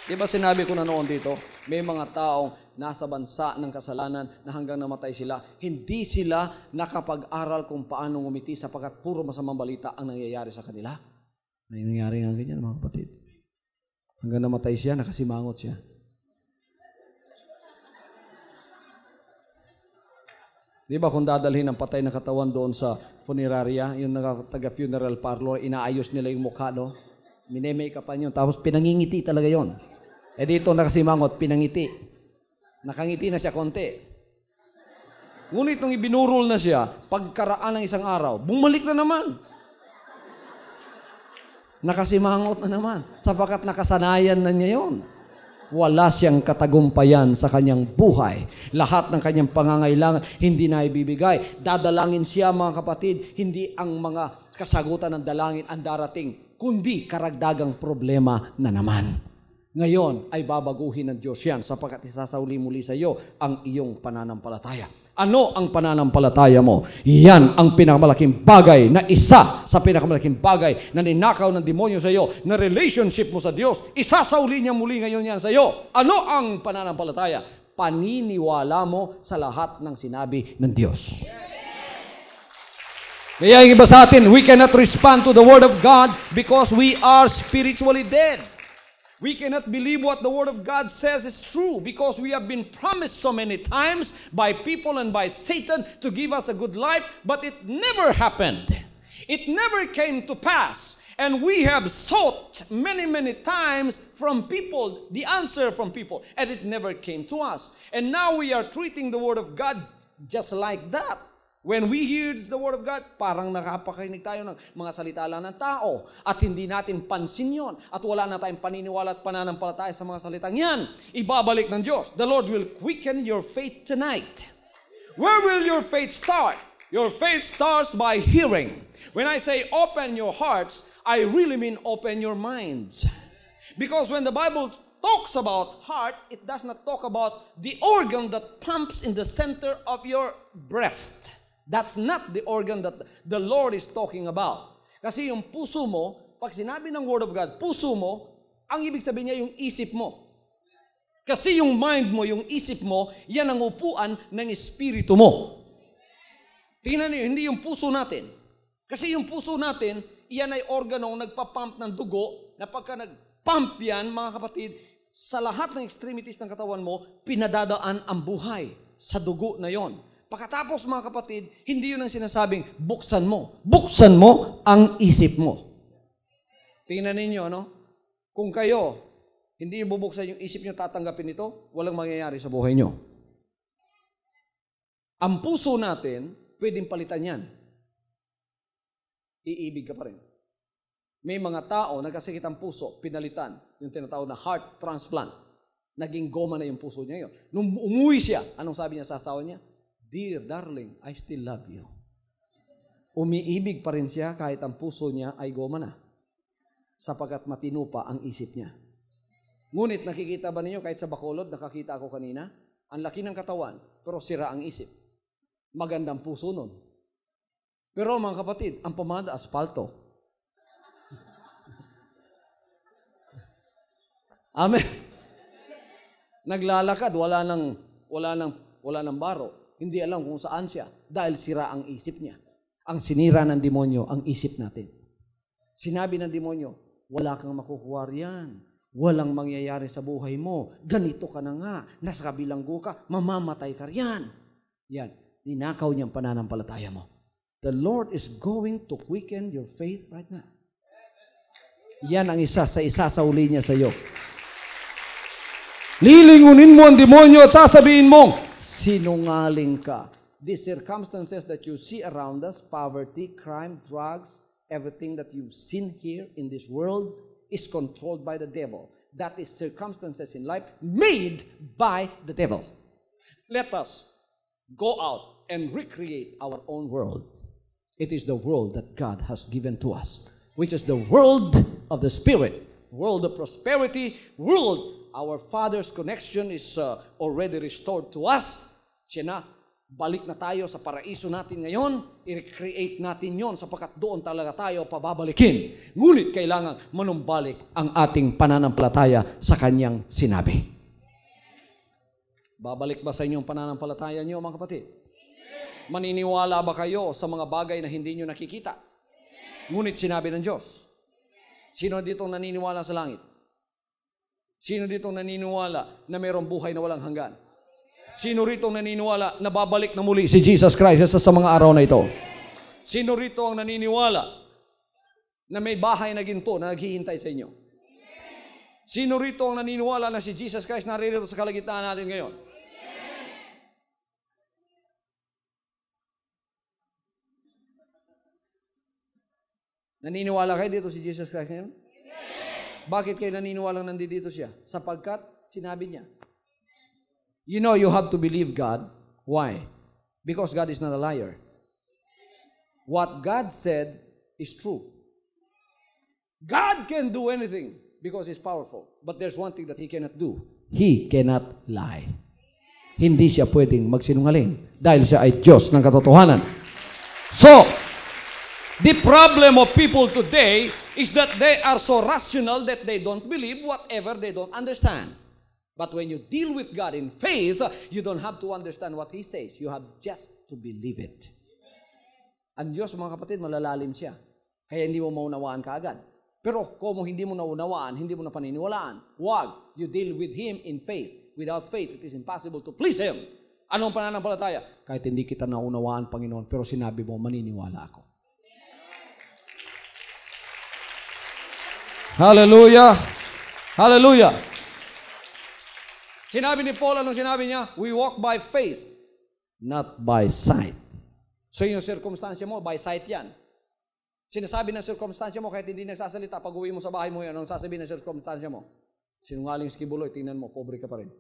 Di ba sinabi ko na noon dito, may mga taong nasa bansa ng kasalanan na hanggang namatay sila, hindi sila nakapag-aral kung paano ngumiti sapagkat puro masamang balita ang nangyayari sa kanila. May nangyayari nga ganyan, mga kapatid. Hanggang namatay siya, nakasimangot siya. Di ba kung dadalhin ang patay na katawan doon sa funeraria, yung taga-funeral parlor, inaayos nila yung mukha, no? Mine-make-upan yun, tapos pinangingiti talaga yon. Dito nakasimangot, pinangiti. Nakangiti na siya konti. Ngunit nung ibinurol na siya, pagkaraan ng isang araw, bumalik na naman. Nakasimangot na naman, sapagkat nakasanayan na niya yon. Wala siyang katagumpayan sa kanyang buhay. Lahat ng kanyang pangangailangan, hindi na ibibigay. Dadalangin siya, mga kapatid, hindi ang mga kasagutan ng dalangin ang darating, kundi karagdagang problema na naman. Ngayon ay babaguhin ng Diyos yan sapagkat isasauli muli sa iyo ang iyong pananampalataya. Ano ang pananampalataya mo? Yan ang pinakamalaking bagay na isa sa pinakamalaking bagay na ninakaw ng demonyo sa iyo na relationship mo sa Diyos. Isasauli niya muli ngayon yan sa iyo. Ano ang pananampalataya? Paniniwala mo sa lahat ng sinabi ng Diyos. Kaya yung iba sa atin, we cannot respond to the Word of God because we are spiritually dead. We cannot believe what the Word of God says is true because we have been promised so many times by people and by Satan to give us a good life, but it never happened. It never came to pass. And we have sought many, many times from people, the answer from people, and it never came to us. And now we are treating the Word of God just like that. When we hear the Word of God, parang nakapakinig tayo ng mga salita lang ng tao at hindi natin pansin yon at wala na tayong paniniwala at pananampalataya sa mga salitang yan. Ibabalik ng Diyos. The Lord will quicken your faith tonight. Where will your faith start? Your faith starts by hearing. When I say open your hearts, I really mean open your minds. Because when the Bible talks about heart, it does not talk about the organ that pumps in the center of your breast. That's not the organ that the Lord is talking about. Kasi yung puso mo, pag sinabi ng Word of God, puso mo, ang ibig sabihin niya yung isip mo. Kasi yung mind mo, yung isip mo, yan ang upuan ng espiritu mo. Tingnan niyo, hindi yung puso natin. Kasi yung puso natin, iyan ay organong nagpapump ng dugo, na pagka nagpump yan, mga kapatid, sa lahat ng extremities ng katawan mo, pinadadaan ang buhay sa dugo na yon. Pagkatapos, mga kapatid, hindi yun ang sinasabing, buksan mo. Buksan mo ang isip mo. Tingnan ninyo, no? Kung kayo, hindi nyo bubuksan yung isip nyo, tatanggapin ito, walang mangyayari sa buhay nyo. Ang puso natin, pwedeng palitan yan. Iibig ka pa rin. May mga tao, nagkasakit ang puso, pinalitan, yung tinatawag na heart transplant. Naging goma na yung puso niya yun. Nung umuwi siya, anong sabi niya sa asawa niya? Dear darling, I still love you. Umiibig pa rin siya kahit ang puso niya ay goma na. Sapagkat matino pa ang isip niya. Ngunit nakikita ba ninyo kahit sa Bacolod, nakakita ako kanina, ang laki ng katawan, pero sira ang isip. Magandang puso nun. Pero mga kapatid, ang pamada, asfalto. Amen. Naglalakad, wala nang baro. Hindi alam kung saan siya dahil sira ang isip niya. Ang sinira ng demonyo, ang isip natin. Sinabi ng demonyo, wala kang makukuha riyan. Walang mangyayari sa buhay mo. Ganito ka na nga. Nasa kabilanggo ka, mamamatay ka riyan. Yan, ninakaw niyang pananampalataya mo. The Lord is going to quicken your faith right now. Yan ang isa sa uli niya sa iyo. Lilingunin mo ang demonyo at sasabihin mo, sinungaling ka. The circumstances that you see around us, poverty, crime, drugs, everything that you've seen here in this world is controlled by the devil. That is circumstances in life made by the devil. Let us go out and recreate our own world. It is the world that God has given to us, which is the world of the Spirit, world of prosperity, world. Our Father's connection is already restored to us. Siya na, balik na tayo sa paraiso natin ngayon, i-recreate natin yon sapagkat doon talaga tayo pababalikin. Ngunit kailangan manumbalik ang ating pananampalataya sa Kanyang sinabi. Babalik ba sa inyong pananampalataya niyo, mga kapatid? Maniniwala ba kayo sa mga bagay na hindi nyo nakikita? Ngunit sinabi ng Diyos. Sino dito naniniwala sa langit? Sino dito naniniwala na mayroong buhay na walang hanggan? Sino rito naniniwala na babalik na muli si Jesus Christ sa mga araw na ito? Sino rito ang naniniwala na may bahay na ginto na naghihintay sa inyo? Sino rito ang naniniwala na si Jesus Christ naririto sa kalagitnaan natin ngayon? Naniniwala kayo dito si Jesus Christ ngayon? Bakit kayo naniniwala nandito siya? Sapagkat sinabi niya. You know you have to believe God. Why? Because God is not a liar. What God said is true. God can do anything because He's powerful. But there's one thing that He cannot do. He cannot lie. Hindi siya pwedeng magsinungaling dahil siya ay Diyos ng katotohanan. So, the problem of people today is that they are so rational that they don't believe whatever they don't understand. But when you deal with God in faith, you don't have to understand what He says. You have just to believe it. Ang Diyos, mga kapatid, malalalim siya. Kaya hindi mo maunawaan kaagad. Pero kung hindi mo naunawaan, hindi mo na paniniwalaan, wag. You deal with Him in faith. Without faith, it is impossible to please Him. Anong pananampalataya? Kahit hindi kita naunawaan, Panginoon, pero sinabi mo, maniniwala ako. Hallelujah! Hallelujah! Sinabi ni Paul, anong sinabi niya? We walk by faith, not by sight. So yung circumstansya mo, by sight yan. Sinasabi ng circumstansya mo, kahit hindi nagsasalita, pag uwi mo sa bahay mo yan, anong sasabihin ng circumstansya mo? Sinungaling si Kibuloy, tingnan mo, pobre ka pa rin.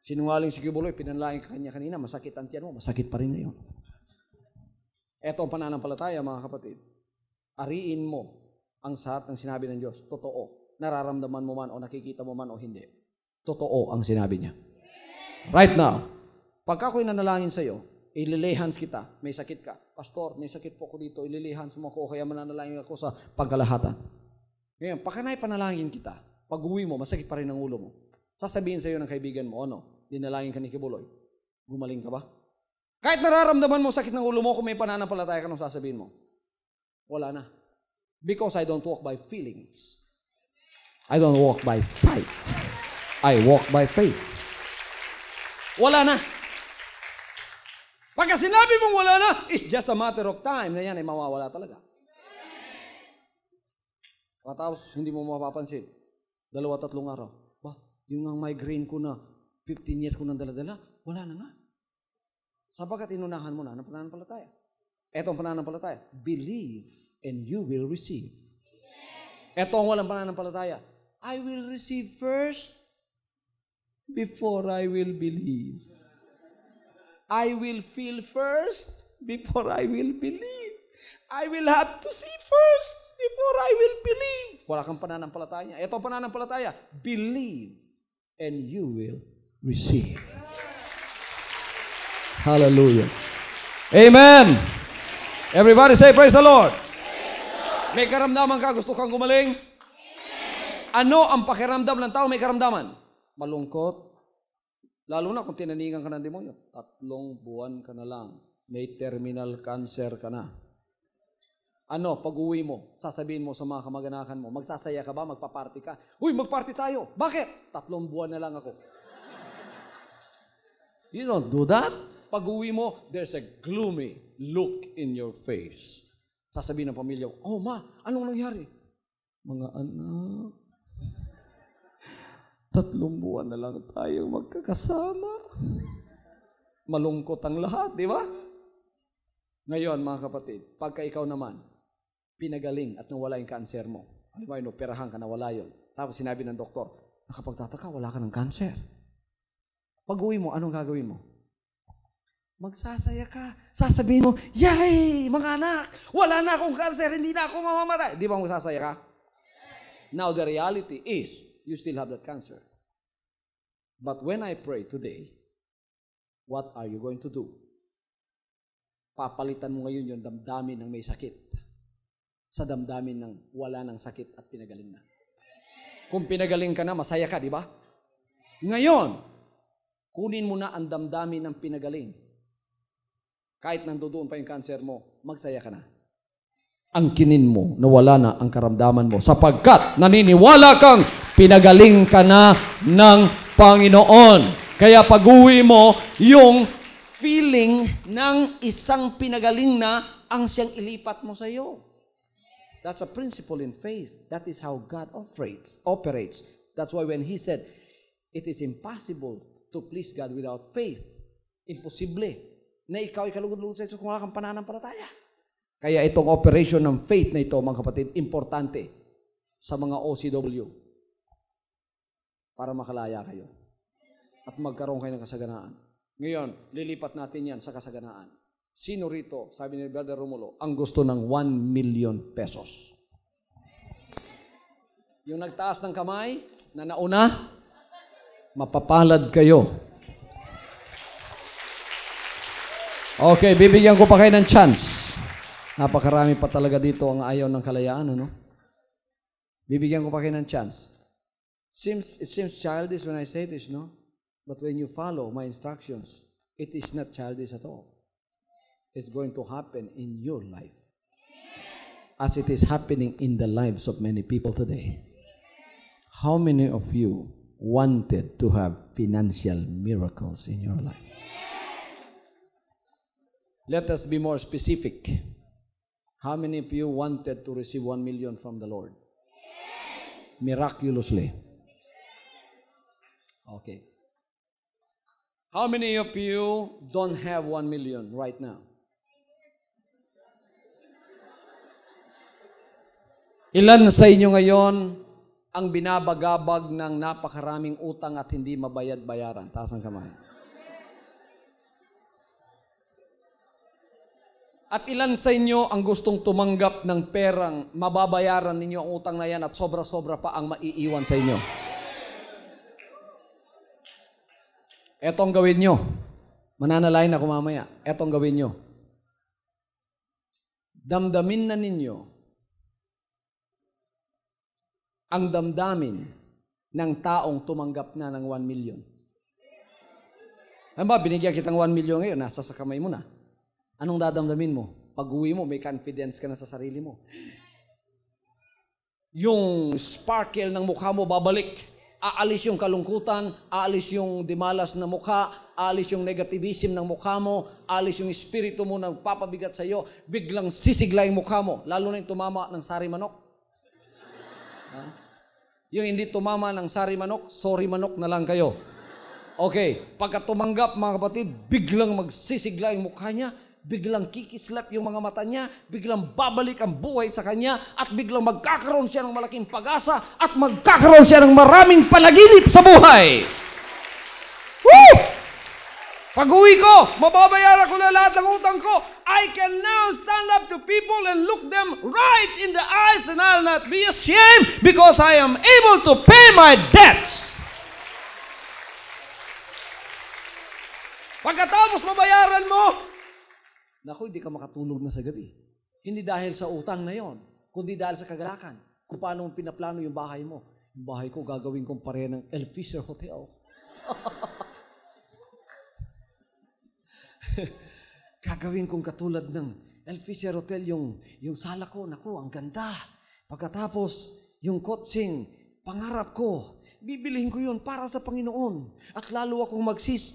Sinungaling si Kibuloy, pinanlaing ka kanya kanina, masakit ang tiyan mo, masakit pa rin ngayon. Eto ang pananampalataya, mga kapatid. Ariin mo ang sahat ng sinabi ng Diyos. Totoo. Nararamdaman mo man o nakikita mo man o hindi. Totoo ang sinabi niya. Right now, pagka ako'y nanalangin sa'yo, ililihans kita, may sakit ka. Pastor, may sakit po ko dito, ililihans mo ako, kaya mananalangin ako sa pagkalahatan. Ngayon, pagka naipanalangin kita, pag uwi mo, masakit pa rin ang ulo mo. Sasabihin sa'yo ng kaibigan mo, ano, dinalangin ka ni Kibuloy, gumaling ka ba? Kahit nararamdaman mo sakit ng ulo mo, kung may pananampalataya ka, anong sasabihin mo? Wala na. Because I don't walk by feelings. I don't walk by sight. I walk by faith. Wala na. Pagka sinabi mong wala na, it's just a matter of time na yan ay mawawala talaga. Tapos, hindi mo mapapansin. 2-3 araw. Ba, yung ang migraine ko na 15 years ko nang daladala, wala na nga. Sabagat inunahan mo na ng pananampalataya. Ito ang pananampalataya. Believe and you will receive. Ito ang walang pananampalataya. I will receive first before I will believe. I will feel first before I will believe. I will have to see first before I will believe. Wala kang pananampalataya niya. Ito ang pananampalataya. Believe and you will receive. Hallelujah. Amen. Everybody say praise the Lord. May karamdaman ka, gusto kang gumaling? Ano ang pakiramdam ng tao may karamdaman? Malungkot. Lalo na kung tinaningan ka ng demonyo. 3 buwan ka na lang. May terminal cancer ka na. Ano, pag-uwi mo, sasabihin mo sa mga kamag-anakan mo, magsasaya ka ba, magpa-party ka? Uy, mag-party tayo. Bakit? 3 buwan na lang ako. You don't do that. Pag-uwi mo, there's a gloomy look in your face. Sasabihin ng pamilya, oh ma, anong nangyari? Mga anak, 3 buwan na lang tayo magkakasama. Malungkot ang lahat, di ba? Ngayon, mga kapatid, pagka ikaw naman, pinagaling at nawala yung cancer mo. Ano ba, inoperahan ka, nawala yun. Tapos sinabi ng doktor, nakapagtataka, wala ka ng cancer. Pag-uwi mo, anong gagawin mo? Magsasaya ka. Sasabihin mo, yay, mga anak, wala na akong cancer, hindi na ako mamamatay. Di ba magsasaya ka? Now, the reality is, you still have that cancer. But when I pray today, what are you going to do? Papalitan mo ngayon yung damdamin ng may sakit sa damdamin ng wala ng sakit at pinagaling na. Kung pinagaling ka na, masaya ka, di ba? Ngayon, kunin mo na ang damdamin ng pinagaling. Kahit nandoon pa yung cancer mo, magsaya ka na. Angkinin mo na wala na ang karamdaman mo sapagkat naniniwala kang pinagaling ka na ng Panginoon. Kaya pag-uwi mo, yung feeling ng isang pinagaling na ang siyang ilipat mo sa iyo. That's a principle in faith. That is how God operates. That's why when He said, it is impossible to please God without faith. Imposible na ikaw ay kalugod-lugod sa ito kung wala kang pananampalataya. Kaya itong operation ng faith na ito, mga kapatid, importante sa mga OCW para makalaya kayo at magkaroon kayo ng kasaganaan. Ngayon, lilipat natin yan sa kasaganaan. Sino rito, sabi ni Brother Romulo, ang gusto ng 1 million pesos? Yung nagtaas ng kamay na nauna, mapapalad kayo. Okay, bibigyan ko pa kayo ng chance. Napakarami pa talaga dito ang ayaw ng kalayaan, ano? Bibigyan ko pa kayo ng chance. It seems childish when I say this, no? But when you follow my instructions, it is not childish at all. It's going to happen in your life. As it is happening in the lives of many people today. How many of you wanted to have financial miracles in your life? Let us be more specific. How many of you wanted to receive 1 million from the Lord? miraculously. Okay. How many of you don't have 1 million right now? Ilan sa inyo ngayon ang binabagabag ng napakaraming utang at hindi mabayad-bayaran? Taas ang kamay. At ilan sa inyo ang gustong tumanggap ng perang mababayaran ninyo ang utang na yan at sobra-sobra pa ang maiiwan sa inyo? Eto ang gawin nyo. Mananalain ako mamaya. Eto ang gawin nyo. Damdamin na ninyo ang damdamin ng taong tumanggap na ng 1 million. Ano ba, binigyan kitang 1 million ngayon, nasa sa kamay mo na. Anong dadamdamin mo? Pag-uwi mo, may confidence ka na sa sarili mo. Yung sparkle ng mukha mo babalik. Aalis yung kalungkutan, aalis yung dimalas na mukha, aalis yung negativism ng mukha mo, aalis yung espiritu mo na papabigat sa iyo, biglang sisigla yung mukha mo, lalo na yung tumama ng sari manok. Yung hindi tumama ng sari manok, sorry manok na lang kayo. Okay, pagka tumanggap mga kapatid, biglang magsisigla yung mukha niya, biglang kikislap yung mga mata niya, biglang babalik ang buhay sa kanya, at biglang magkakaroon siya ng malaking pag-asa, at magkakaroon siya ng maraming panaginip sa buhay. Woo! Pag-uwi ko, mababayaran ko na lahat ng utang ko. I can now stand up to people and look them right in the eyes, and I'll not be ashamed because I am able to pay my debts. Pagkatapos mabayaran mo, naku, hindi ka makatulog na sa gabi. Hindi dahil sa utang na yon, kundi dahil sa kagalakan. Kung paano mo pinaplano yung bahay mo. Yung bahay ko, gagawin kong pareha ng El Fisher Hotel. Gagawin kong katulad ng El Fisher Hotel yung sala ko. Naku, ang ganda. Pagkatapos, yung kotsing, pangarap ko, bibilihin ko yun para sa Panginoon. At lalo akong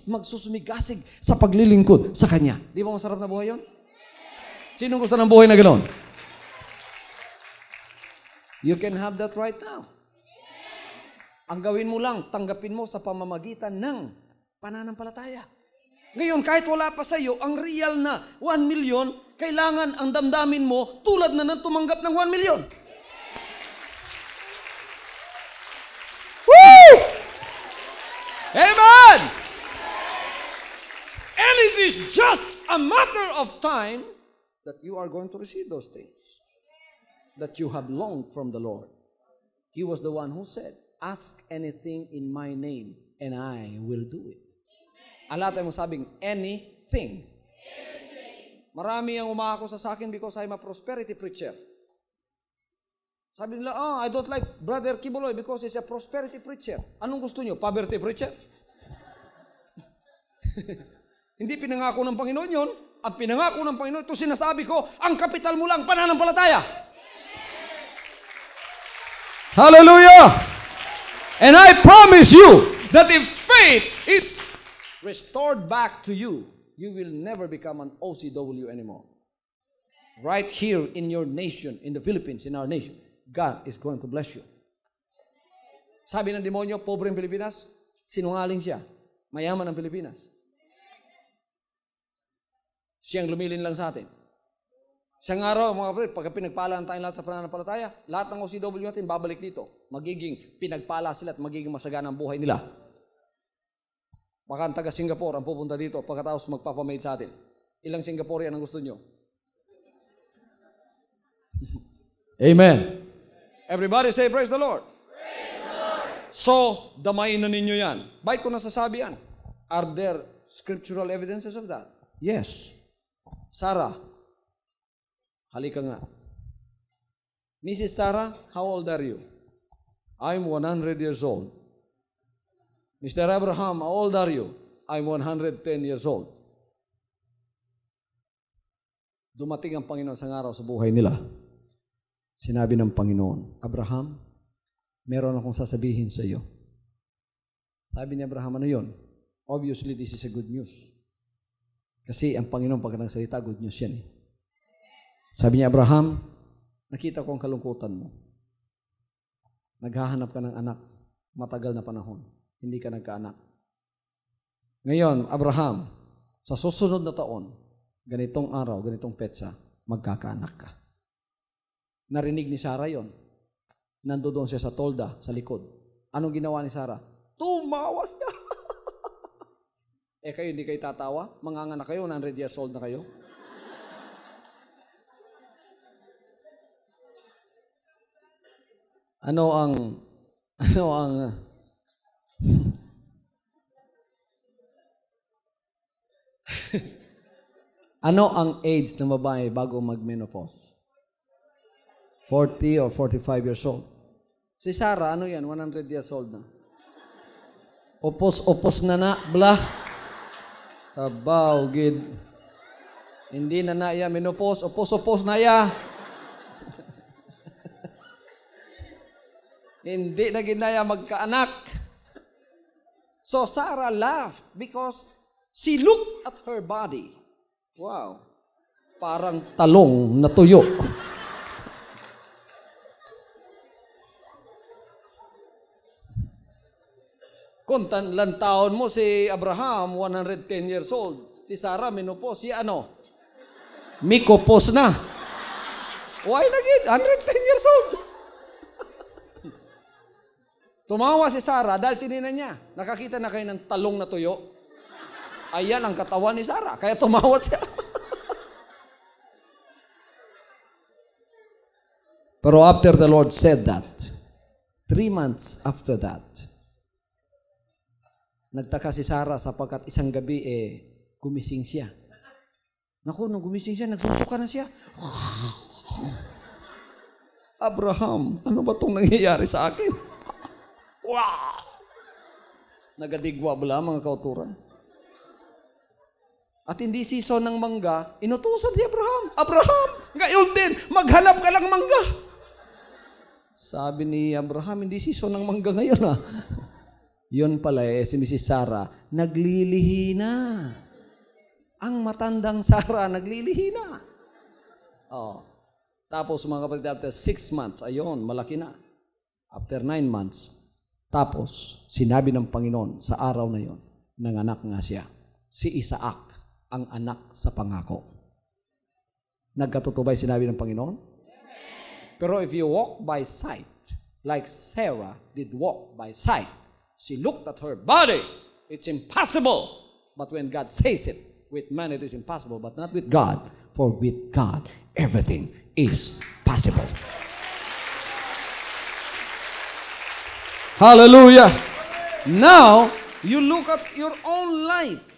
magsusumigasig sa paglilingkod sa Kanya. Di ba masarap na buhay yun? Sino gusto ng buhay na gano'n? You can have that right now. Ang gawin mo lang, tanggapin mo sa pamamagitan ng pananampalataya. Ngayon, kahit wala pa sa iyo, ang real na 1 million, kailangan ang damdamin mo tulad na ng tumanggap ng 1 million. Woo! Amen! And it is just a matter of time that you are going to receive those things that you have longed from the Lord. He was the one who said, ask anything in my name and I will do it. Alam tayo mo sabing, anything. Marami ang umako sa akin because I'm a prosperity preacher. Sabi nila, I don't like Brother Kibuloy because he's a prosperity preacher. Anong gusto nyo? Poverty preacher? Hindi pinangako ng Panginoon yun. Ang pinangako ng Panginoon, ito sinasabi ko, ang kapital mo lang, pananampalataya. Hallelujah! And I promise you that if faith is restored back to you, you will never become an OCW anymore. Right here in your nation, in the Philippines, in our nation, God is going to bless you. Sabi ng demonyo, pobre ang Pilipinas, sinungaling siya. Mayaman ang Pilipinas. Siyang lumilin lang sa atin. Isang araw, mga kapatid, pagka pinagpala tayong lahat sa pananampalataya, lahat ng OCW natin babalik dito. Magiging pinagpala sila at magiging masagana ang buhay nila. Baka ang taga Singapore ang pupunta dito pagkatapos magpapamaid sa atin. Ilang Singaporean ang gusto nyo? Amen. Everybody say, praise the Lord. Praise the Lord. So, damayin na ninyo yan. Bakit ko nasasabi yan? Are there scriptural evidences of that? Yes. Sarah, halika nga. Mrs. Sarah, how old are you? I'm 100 years old. Mr. Abraham, how old are you? I'm 110 years old. Dumating ang Panginoon sa araw sa buhay nila. Sinabi ng Panginoon, Abraham, meron akong sasabihin sa iyo. Sabi ni Abraham, ano yun? Obviously, this is a good news. Kasi ang Panginoon pag nagsalita, good news yan. Sabi niya, Abraham, nakita ko ang kalungkutan mo. Naghahanap ka ng anak, matagal na panahon, hindi ka nagkaanak. Ngayon, Abraham, sa susunod na taon, ganitong araw, ganitong petsa, magkakaanak ka. Narinig ni Sarah yon. Nandoon siya sa tolda, sa likod. Anong ginawa ni Sarah? Tumawa siya. Kayo hindi kayo tatawa? Manganganak kayo, 100 years old na kayo? Ano ang ano ang age ng babae bago mag-menopause? 40 or 45 years old. Si Sarah, ano yan? 100 years old na. Opos na blah. Abaw, gid. Hindi na ya menopause, opos na ya. Hindi na ginaya magkaanak. So Sarah laughed because she looked at her body. Wow. Parang talong na tuyo. Kung lan taon mo si Abraham, 110 years old. Si Sarah, menopause. Si ano? Mikopos na. Why na gid? 110 years old. Tumawa si Sarah dahil tininan niya. Nakakita na kayo ng talong na tuyo. Ayan ang katawan ni Sarah. Kaya tumawa siya. Pero after the Lord said that, 3 months after that, nagtaka si Sarah sapagkat isang gabi gumising siya. Naku, nung gumising siya, nagsusuka na siya. Abraham, ano ba itong nangyayari sa akin? Wow! Nagadigwa bala mga kauturan. At hindi season ng mangga, inutusan si Abraham. Abraham, ngayon din, maghanap ka ng mangga. Sabi ni Abraham, hindi season ng mangga ngayon ha. Yun pala si Mrs. Sarah, naglilihi na. Ang matandang Sarah, naglilihi na. Oh. Tapos mga kapatid, after 6 months, ayun, malaki na. After 9 months, tapos sinabi ng Panginoon sa araw na yon, nanganak nga siya. Si Isaac, ang anak sa pangako. Nagkatutubay sinabi ng Panginoon? Pero if you walk by sight, like Sarah did walk by sight, she looked at her body, it's impossible. But when God says it, with man it is impossible, but not with God. For with God, everything is possible. Hallelujah! Now, you look at your own life.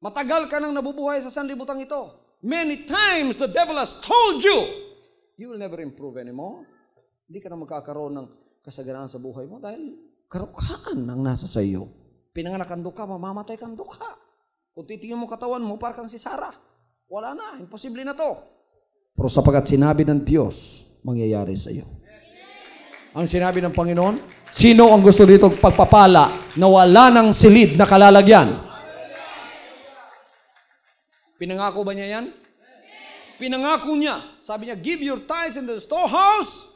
Matagal ka nang nabubuhay sa sanlibutan ito. Many times the devil has told you, you will never improve anymore. Hindi ka na magkakaroon ng kasaganaan sa buhay mo dahil karukaan ang nasa sa iyo. Pinanganak kang duka, mamamatay kang duka. Kung titingin mo katawan mo, parang si Sarah. Wala na, imposible na to. Pero sapagat sinabi ng Diyos, mangyayari sa iyo. Ang sinabi ng Panginoon, sino ang gusto dito pagpapala na wala ng silid na kalalagyan? Pinangako ba niya yan? Pinangako niya. Sabi niya, give your tithes in the storehouse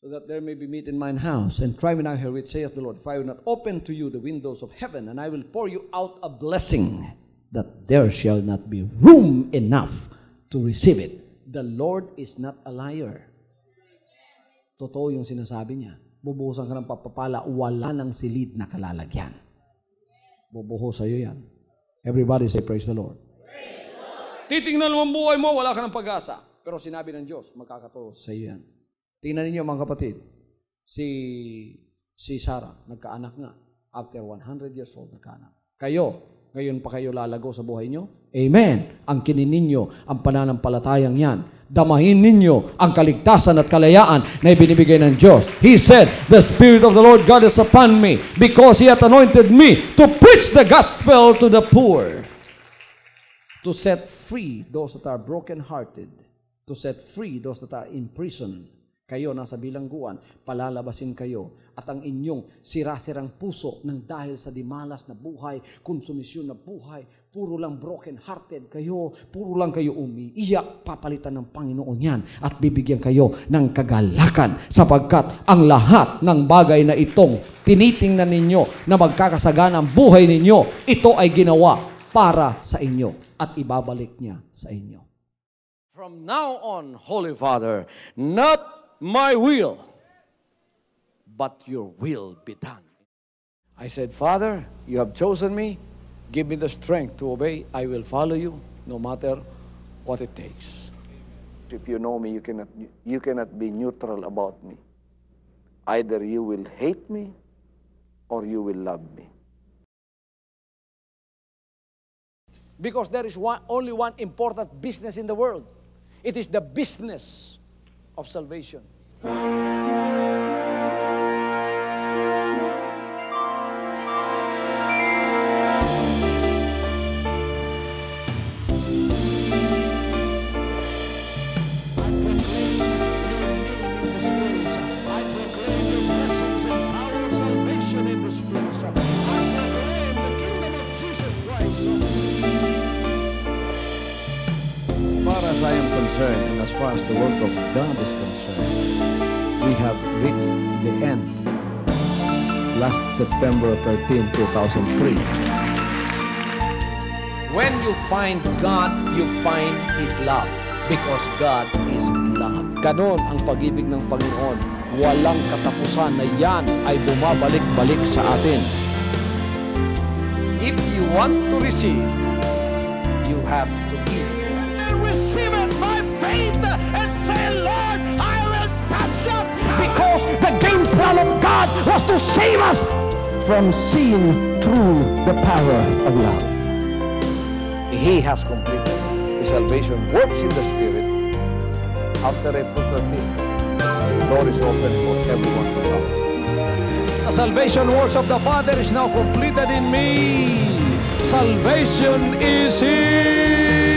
so that there may be meat in mine house. And try me now here, which saith the Lord, if I will not open to you the windows of heaven, and I will pour you out a blessing, that there shall not be room enough to receive it. The Lord is not a liar. Totoo yung sinasabi niya. Bubuhusan ka ng papapala, wala ng silid na kalalagyan. Bubuhos sa'yo yan. Everybody say, praise the Lord. Praise the Lord. Titingnan mo ang buhay mo, wala ka ng pag-asa. Pero sinabi ng Diyos, magkakatotoo sa'yo yan. Tingnan ninyo mga kapatid, si Sarah, nagkaanak nga. After 100 years old, nagkaanak. Kayo, ngayon pa kayo lalago sa buhay nyo? Amen. Ang kinin ninyo, ang pananampalatayang yan. Damahin ninyo ang kaligtasan at kalayaan na ibinibigay ng Diyos. He said, the Spirit of the Lord God is upon me because He hath anointed me to preach the gospel to the poor, to set free those that are brokenhearted, to set free those that are in prison, Kayo nasa bilangguan, palalabasin kayo at ang inyong sirasirang puso ng dahil sa dimalas na buhay, konsumisyon na buhay, puro lang broken hearted kayo, puro lang kayo umiiyak, papalitan ng Panginoon yan at bibigyan kayo ng kagalakan sapagkat ang lahat ng bagay na itong tinitingnan ninyo na magkakasaganang buhay ninyo, ito ay ginawa para sa inyo at ibabalik niya sa inyo. From now on, Holy Father, not my will, but your will be done. I said, Father, you have chosen me. Give me the strength to obey. I will follow you no matter what it takes. If you know me, you cannot be neutral about me. Either you will hate me or you will love me. Because there is only one important business in the world. It is the business of salvation. As I am concerned, and as far as the work of God is concerned, we have reached the end. Last September 13, 2003. When you find God, you find His love. Because God is love. Ganon ang pag-ibig ng Panginoon. Walang katapusan na yan ay bumabalik-balik sa atin. If you want to receive, you have to give. Receive it by faith and say, Lord, I will touch up. Because the game plan of God was to save us from sin through the power of love. He has completed the salvation works in the Spirit. After April 13, the door is open for everyone to come. The salvation works of the Father is now completed in me. Salvation is here.